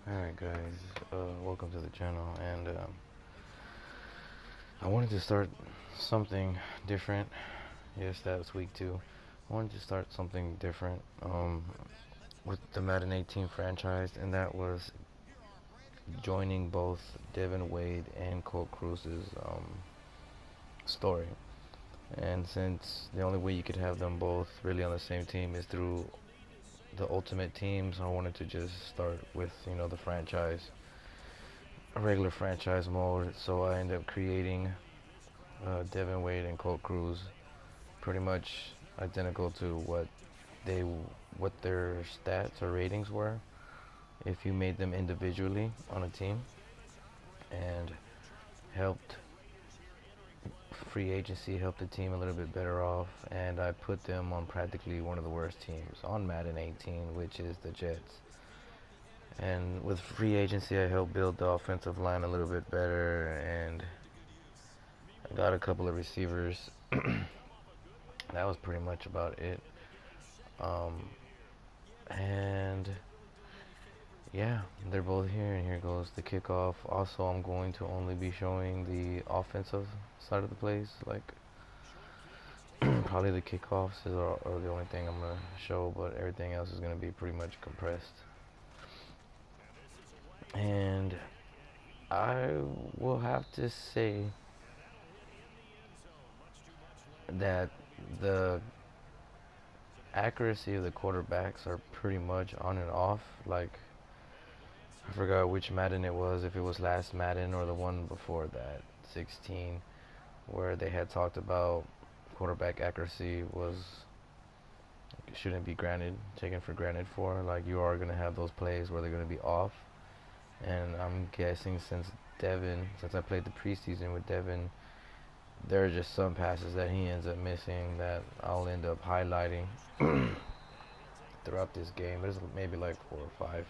Alright guys, welcome to the channel, and I wanted to start something different. Yes, that was week 2. I wanted to start something different with the Madden 18 franchise, and that was joining both Devin Wade and Colt Cruz's story. And since the only way you could have them both really on the same team is through the Ultimate Teams, I wanted to just start with, the franchise, a regular franchise mode. So I ended up creating Devin Wade and Colt Cruz, pretty much identical to they what their stats or ratings were if you made them individually on a team, and helped free agency helped the team a little bit better off, and I put them on practically one of the worst teams on Madden 18, which is the Jets. And with free agency, I helped build the offensive line a little bit better, and I got a couple of receivers. That was pretty much about it. Um, and yeah, they're both here, and here goes the kickoff. Also, I'm going to only be showing the offensive side of the plays, like probably the kickoffs are the only thing I'm gonna show, but everything else is gonna be pretty much compressed. And I will have to say that the accuracy of the quarterbacks are pretty much on and off. Like, I forgot which Madden it was, if it was last Madden or the one before that, 16, where they had talked about quarterback accuracy shouldn't be taken for granted for. Like, you are going to have those plays where they're going to be off. And I'm guessing since I played the preseason with Devin, there are just some passes that he ends up missing that I'll end up highlighting throughout this game. There's maybe like 4 or 5.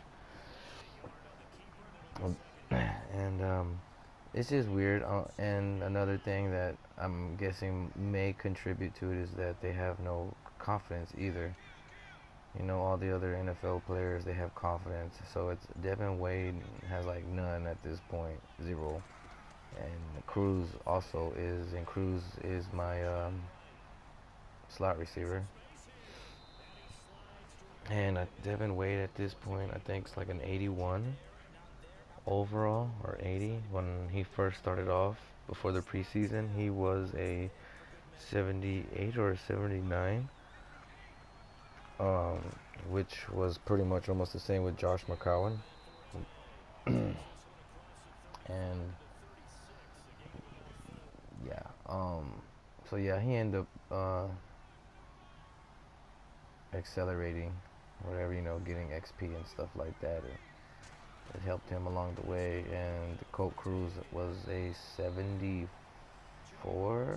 And it's just weird. And another thing that I'm guessing may contribute to it is that they have no confidence either. All the other NFL players, they have confidence. So it's Devin Wade has like none at this point, 0. And Cruz is my slot receiver. And Devin Wade at this point, I think, is like an 81 overall, or 80. When he first started off before the preseason, he was a 78 or a 79, um, which was pretty much almost the same with Josh McCowan. And yeah, so yeah, he ended up accelerating, whatever, getting XP and stuff like that. It helped him along the way. And Colt Cruz was a 74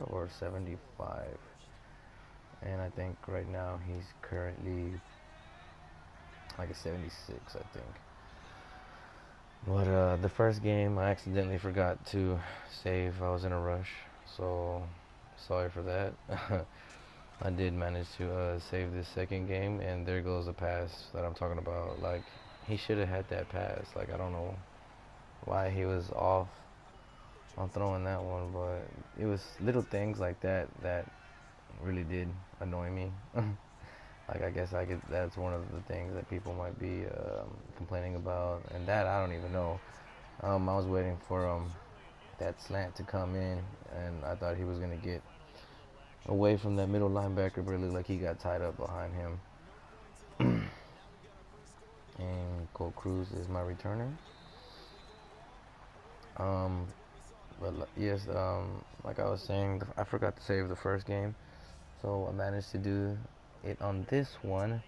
or 75, and I think right now he's currently like a 76, I think. But the first game, I accidentally forgot to save. I was in a rush, so sorry for that. I did manage to save this second game, and there goes the pass that I'm talking about. Like, he should have had that pass. Like, I don't know why he was off on throwing that one, but it was little things like that that really did annoy me. Like, I guess that's one of the things that people might be complaining about, and that I don't even know. I was waiting for that slant to come in, and I thought he was gonna get away from that middle linebacker, but it looked like he got tied up behind him. And Colt Cruz is my returner. But yes, like I was saying, I forgot to save the first game, so I managed to do it on this one.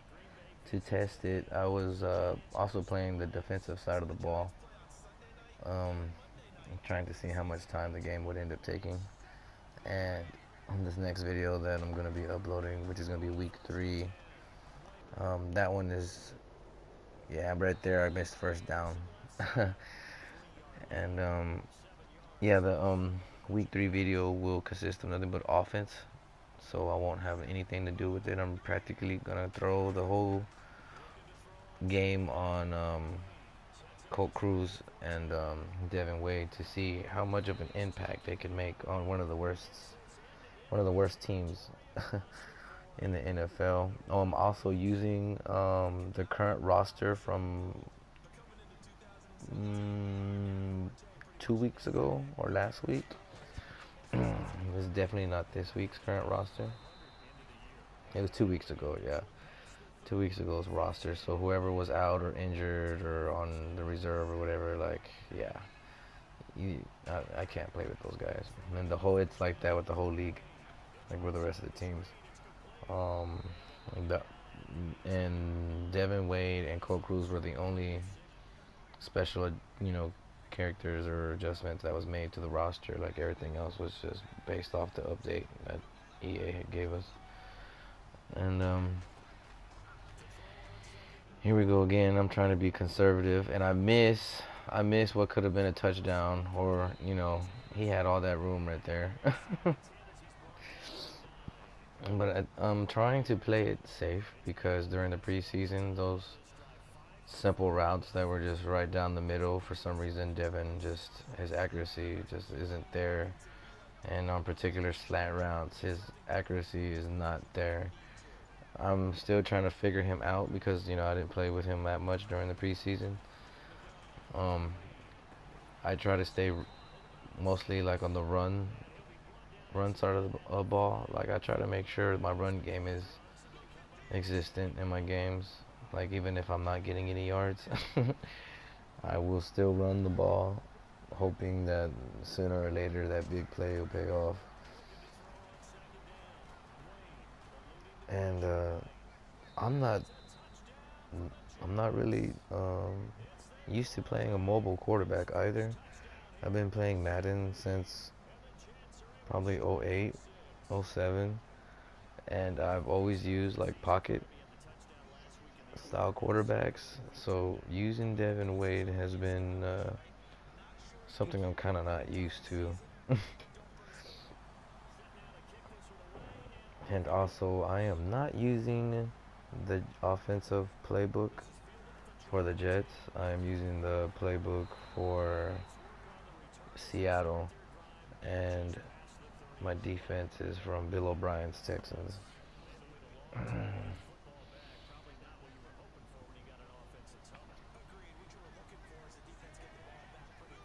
To test it, I was also playing the defensive side of the ball, um, trying to see how much time the game would end up taking. And on this next video that I'm going to be uploading, which is going to be week 3, that one is, yeah, right there I missed first down. And yeah, the week 3 video will consist of nothing but offense, so I won't have anything to do with it. I'm practically gonna throw the whole game on Colt Cruz and Devin Wade to see how much of an impact they can make on one of the worst teams in the NFL. I'm also using the current roster from mm, 2 weeks ago or last week. It was definitely not this week's current roster. It was 2 weeks ago, yeah. 2 weeks ago's roster. So whoever was out or injured or on the reserve or whatever, like, yeah, I can't play with those guys. And the whole, it's like that with the whole league, like with the rest of the teams. Um, the, and Devin Wade and Cole Cruz were the only special, you know, characters or adjustments that was made to the roster. Like everything else was just based off the update that EA had gave us. And here we go again. I'm trying to be conservative, and I miss what could have been a touchdown, or you know, he had all that room right there. But I'm trying to play it safe because during the preseason, those simple routes that were just right down the middle, for some reason, Devin just his accuracy just isn't there, and on particular slant routes, his accuracy is not there. I'm still trying to figure him out because you know I didn't play with him that much during the preseason. Um, I try to stay mostly like on the run side of the ball. Like I try to make sure my run game is existent in my games. Like even if I'm not getting any yards, I will still run the ball, hoping that sooner or later that big play will pay off. And I'm not I'm not really used to playing a mobile quarterback either. I've been playing Madden since probably '08, '07, and I've always used like pocket style quarterbacks. So using Devin Wade has been something I'm kind of not used to. And also, I am not using the offensive playbook for the Jets. I am using the playbook for Seattle, and my defense is from Bill O'Brien's Texans.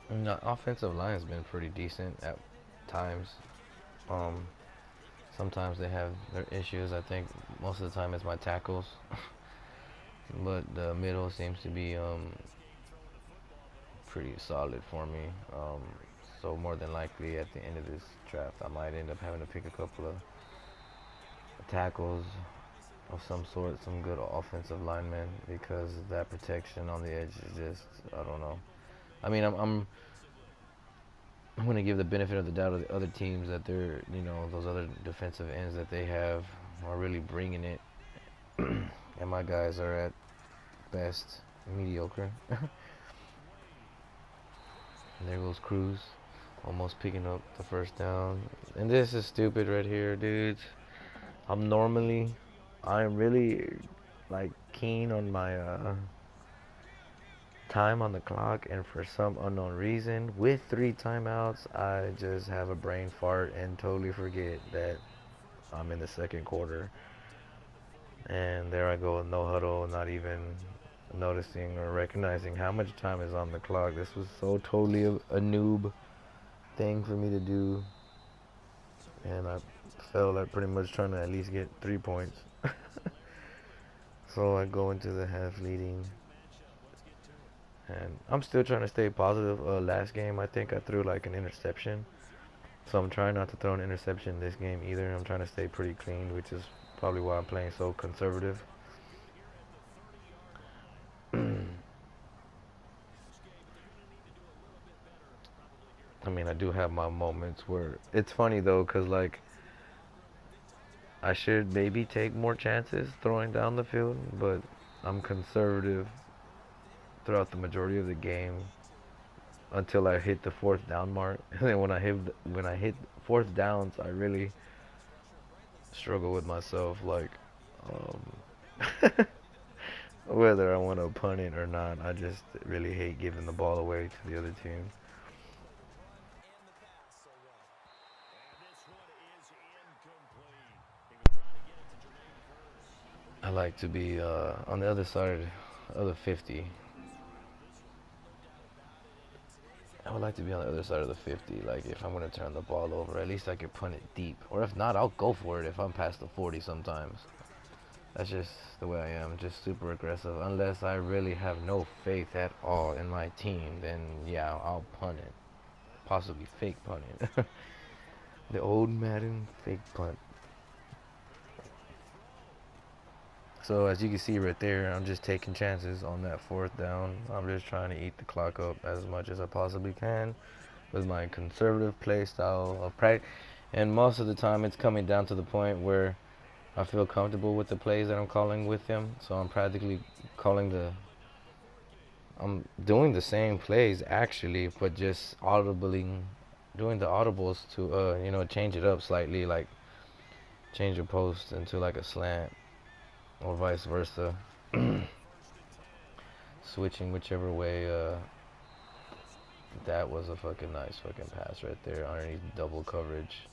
The offensive line has been pretty decent at times. Um, Sometimes they have their issues. I think most of the time it's my tackles, but the middle seems to be pretty solid for me. So more than likely at the end of this draft, I might end up having to pick a couple of tackles of some sort, some good offensive linemen, because that protection on the edge is just, I don't know. I mean, I'm going to give the benefit of the doubt of the other teams that they're, you know, those other defensive ends that they have are really bringing it, and my guys are at best mediocre. And there goes Cruz, almost picking up the first down. And this is stupid right here, dudes. I'm normally, I'm really like keen on my time on the clock, and for some unknown reason, with 3 timeouts, I just have a brain fart and totally forget that I'm in the second quarter. And there I go, no huddle, not even noticing or recognizing how much time is on the clock. This was so totally a noob thing for me to do, and I felt like pretty much trying to at least get 3 points. So I go into the half leading, and I'm still trying to stay positive. Last game, I think I threw like an interception, so I'm trying not to throw an interception this game either. I'm trying to stay pretty clean, which is probably why I'm playing so conservative. I mean, I do have my moments where it's funny though, cause like I should maybe take more chances throwing down the field, but I'm conservative throughout the majority of the game until I hit the fourth down mark. And then when I hit fourth downs, I really struggle with myself. Like, um, Whether I want to punt it or not, I just really hate giving the ball away to the other team. I like to be on the other side of the 50. I would like to be on the other side of the 50. Like, if I'm going to turn the ball over, at least I can punt it deep. Or if not, I'll go for it if I'm past the 40 sometimes. That's just the way I am, just super aggressive. Unless I really have no faith at all in my team, then yeah, I'll punt it. Possibly fake punt it. The old Madden fake punt. So as you can see right there, I'm just taking chances on that fourth down. I'm just trying to eat the clock up as much as I possibly can with my conservative play style of practice. And most of the time, it's coming down to the point where I feel comfortable with the plays that I'm calling with him. So I'm practically calling I'm doing the same plays actually, but just doing the audibles to change it up slightly, like change a post into like a slant or vice versa, switching whichever way. That was a fucking nice fucking pass right there underneath double coverage.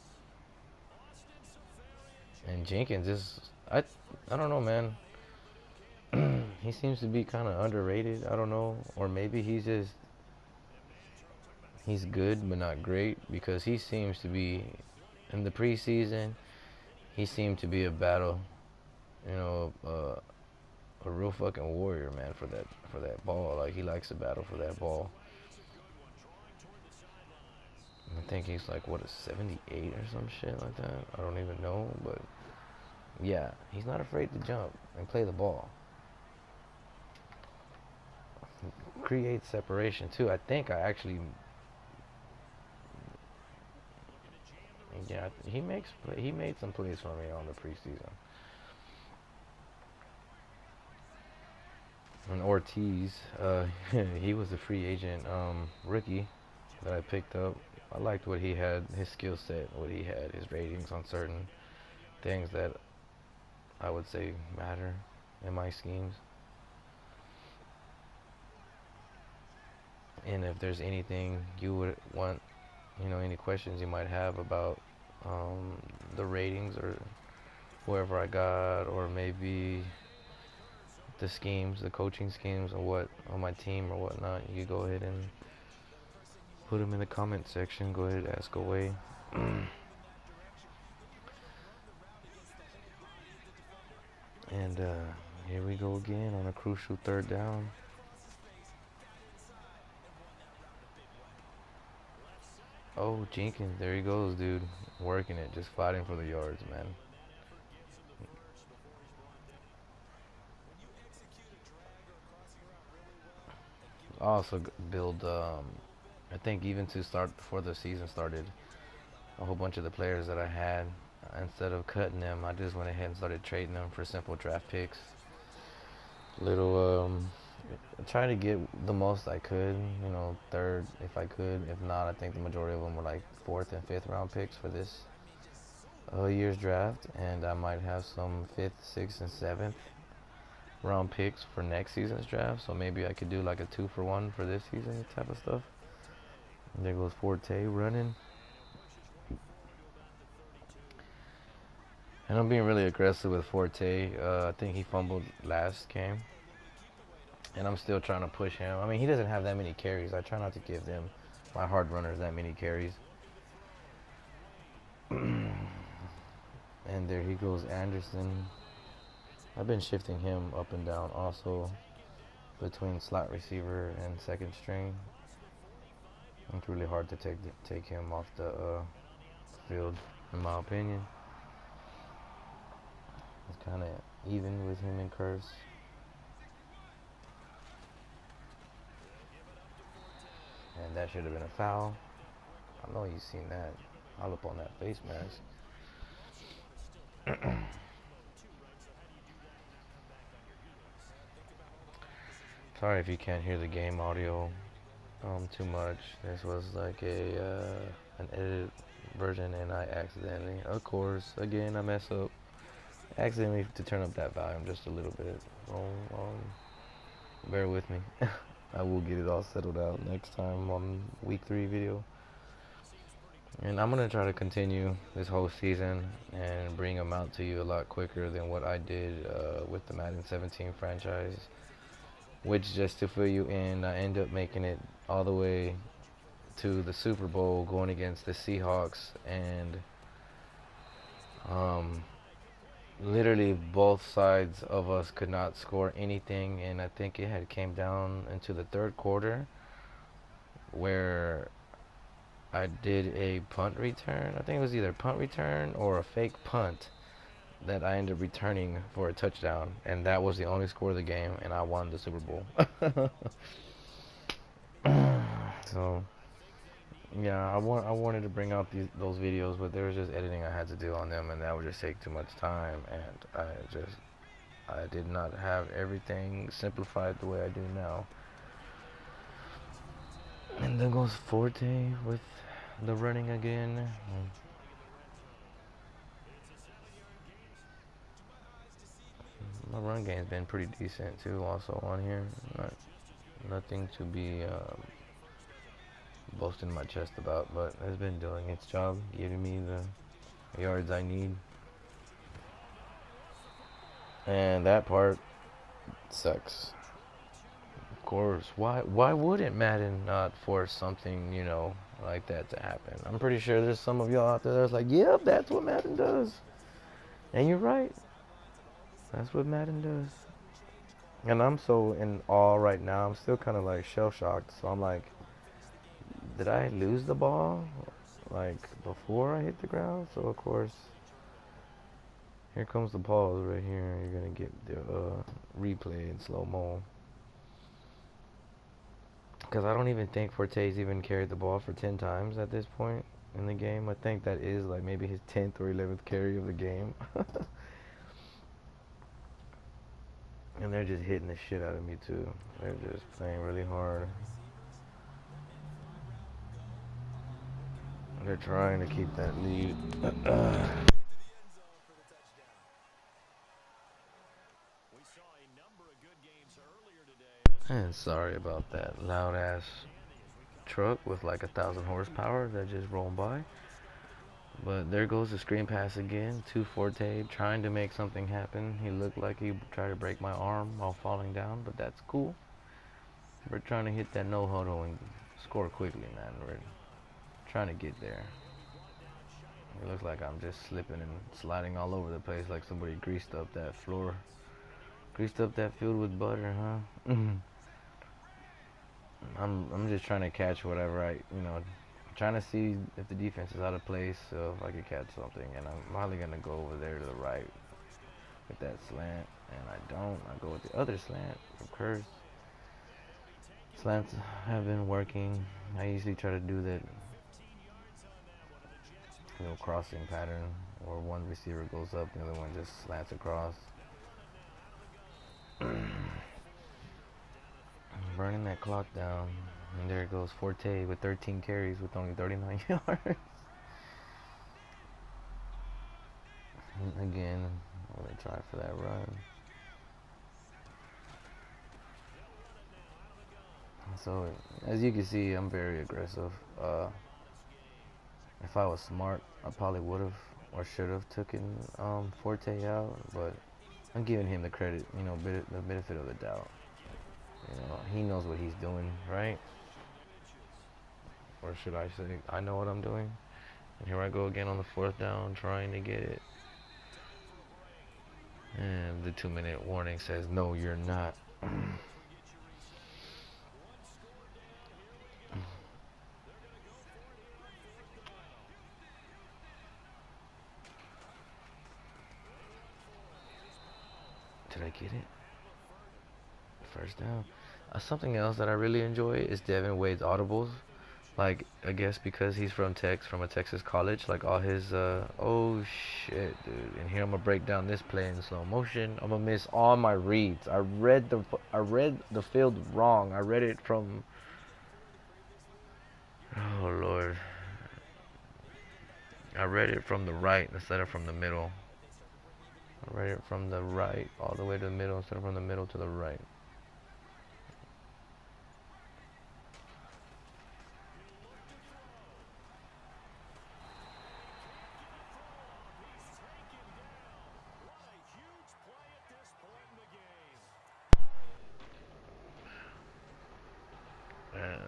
And Jenkins is I don't know, man. He seems to be kind of underrated. I don't know, or maybe he's good but not great because he seems to be in the preseason. He seemed to be a battle, you know, a real fucking warrior, man, for that ball. Like he likes to battle for that ball. I think he's like what a 78 or some shit like that. I don't even know, but yeah, he's not afraid to jump and play the ball. Create separation too. I think I actually, yeah, he made some plays for me on the preseason. And Ortiz, he was a free agent rookie that I picked up. I liked what he had, his skill set, what he had, his ratings on certain things that I would say matter in my schemes. And if there's anything you would want, any questions you might have about the ratings or whoever I got, or maybe the schemes, the coaching schemes, or what on my team or whatnot, you could go ahead and put them in the comment section. Go ahead, ask away. And here we go again on a crucial third down. Oh, Jenkins, there he goes, dude. Working it, just fighting for the yards, man. Also build, I think even to start before the season started, a whole bunch of the players that I had, instead of cutting them, I just went ahead and started trading them for simple draft picks. Little, trying to get the most I could, third if I could. If not, I think the majority of them were like fourth and fifth round picks for this year's draft, and I might have some fifth, sixth, and seventh round picks for next season's draft. So maybe I could do like a 2-for-1 for this season type of stuff. And there goes Forte running. And I'm being really aggressive with Forte. I think he fumbled last game. And I'm still trying to push him. I mean, he doesn't have that many carries. I try not to give them, my hard runners, that many carries. And there he goes, Anderson. I've been shifting him up and down also between slot receiver and second string. It's really hard to take him off the field, in my opinion. It's kind of even with him and Curse. And that should have been a foul. I know you've seen that. All up on that face mask. Sorry if you can't hear the game audio too much. This was like an edited version, and I accidentally, of course, again I mess up. accidentally to turn up that volume just a little bit. Bear with me. I will get it all settled out next time on week 3 video. And I'm going to try to continue this whole season and bring them out to you a lot quicker than what I did with the Madden 17 franchise. Which, just to fill you in, I end up making it all the way to the Super Bowl going against the Seahawks, and literally both sides of us could not score anything, and I think it had came down into the third quarter where I did a punt return. I think it was either a punt return or a fake punt that I ended up returning for a touchdown, and that was the only score of the game, and I won the Super Bowl. So yeah, I wanted to bring out those videos, but there was just editing I had to do on them, and that would just take too much time, and I did not have everything simplified the way I do now. And then goes Forte with the running again. My run game's been pretty decent too, also on here. Nothing to be boasting my chest about, but it's been doing its job, giving me the yards I need. And that part sucks. Of course, why wouldn't Madden not force something, like that to happen? I'm pretty sure there's some of y'all out there that's like, yep, that's what Madden does. And you're right. That's what Madden does. And I'm so in awe right now. I'm still kind of like shell shocked. So I'm like, did I lose the ball like before I hit the ground? So of course, here comes the pause right here. You're gonna get the replay in slow mo. Because I don't even think Forte's even carried the ball for 10 times at this point in the game. I think that is like maybe his 10th or 11th carry of the game. And they're just hitting the shit out of me too. They're just playing really hard. They're trying to keep that lead. And sorry about that loud ass truck with like 1,000 horsepower that just rolled by. But there goes the screen pass again to Forte, trying to make something happen. He looked like he tried to break my arm while falling down, but that's cool. We're trying to hit that no huddle and score quickly, man. We're trying to get there. It looks like I'm just slipping and sliding all over the place like somebody greased up that floor. Greased up that field with butter, huh? I'm just trying to catch whatever trying to see if the defense is out of place, so if I could catch something, and I'm probably gonna go over there to the right with that slant, and I don't. I go with the other slant from Curse. Slants have been working. I usually try to do that, crossing pattern where one receiver goes up, the other one just slants across. Burning that clock down, and there goes Forte with 13 carries with only 39 yards. Again, I'm gonna try for that run. So as you can see, I'm very aggressive. If I was smart, I probably would have or should have taken Forte out, but I'm giving him the credit, the benefit of the doubt. He knows what he's doing, right? Or should I say, I know what I'm doing? And here I go again on the 4th down, trying to get it. And the 2-minute warning says, no, you're not. Did I get it? First down. Something else that I really enjoy is Devin Wade's audibles. Like, I guess because he's from a Texas college, like all his, oh shit, dude. And here I'm gonna break down this play in slow motion. I'm gonna miss all my reads. I read the field wrong. I read it from, oh Lord. I read it from the right instead of from the middle. Right from the right all the way to the middle instead of from the middle to the right. And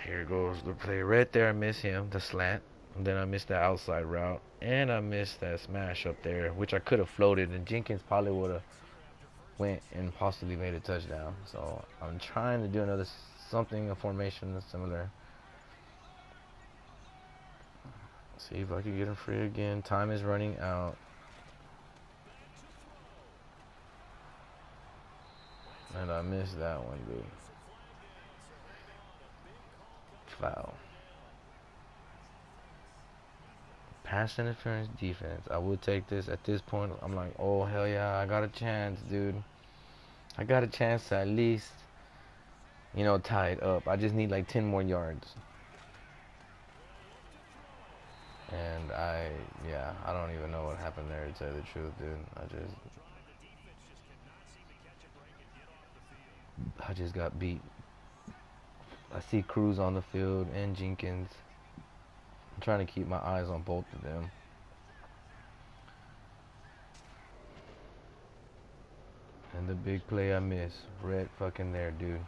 here goes the play right there. I miss him, the slant. And then I missed the outside route. And I missed that smash up there, which I could have floated. And Jenkins probably would have went and possibly made a touchdown. So I'm trying to do another something, a formation similar. See if I can get him free again. Time is running out. And I missed that one, dude. Foul. Pass interference defense. I would take this at this point. I'm like, oh, hell yeah, I got a chance, dude. I got a chance to at least, tie it up. I just need like 10 more yards. And I don't even know what happened there, to tell you the truth, dude. I just got beat. I see Cruz on the field and Jenkins. I'm trying to keep my eyes on both of them. And the big play I miss, right fucking there, dude.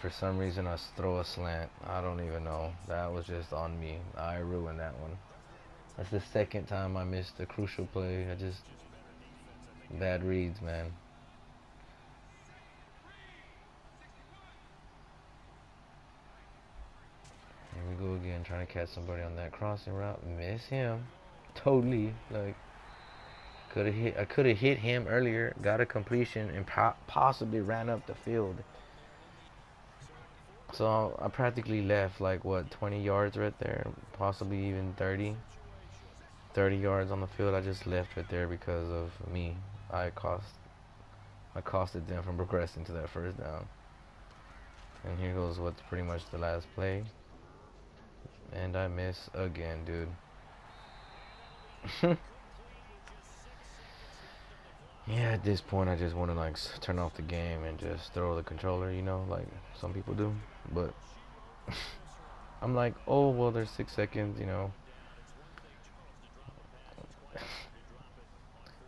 For some reason, I throw a slant. I don't even know. That was just on me. I ruined that one. That's the second time I missed a crucial play. Bad reads, man. Here we go again, trying to catch somebody on that crossing route. Miss him. Totally. Like, I could have hit him earlier, got a completion, and possibly ran up the field. So I practically left like, what, 20 yards right there, possibly even 30 yards on the field. I just left right there because of me. I costed them from progressing to that first down. And here goes what's pretty much the last play. And I miss again, dude. Yeah, at this point I just want to like turn off the game and just throw the controller, like some people do. But I'm like, oh well, there's 6 seconds,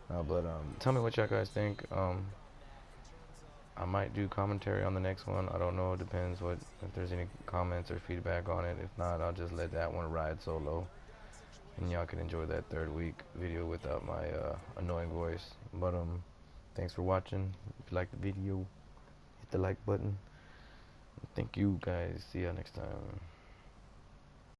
but tell me what y'all guys think. I might do commentary on the next one. I don't know. It depends if there's any comments or feedback on it. If not, I'll just let that one ride solo, and y'all can enjoy that third week video without my annoying voice. But thanks for watching. If you like the video, hit the like button. Thank you guys. See ya next time.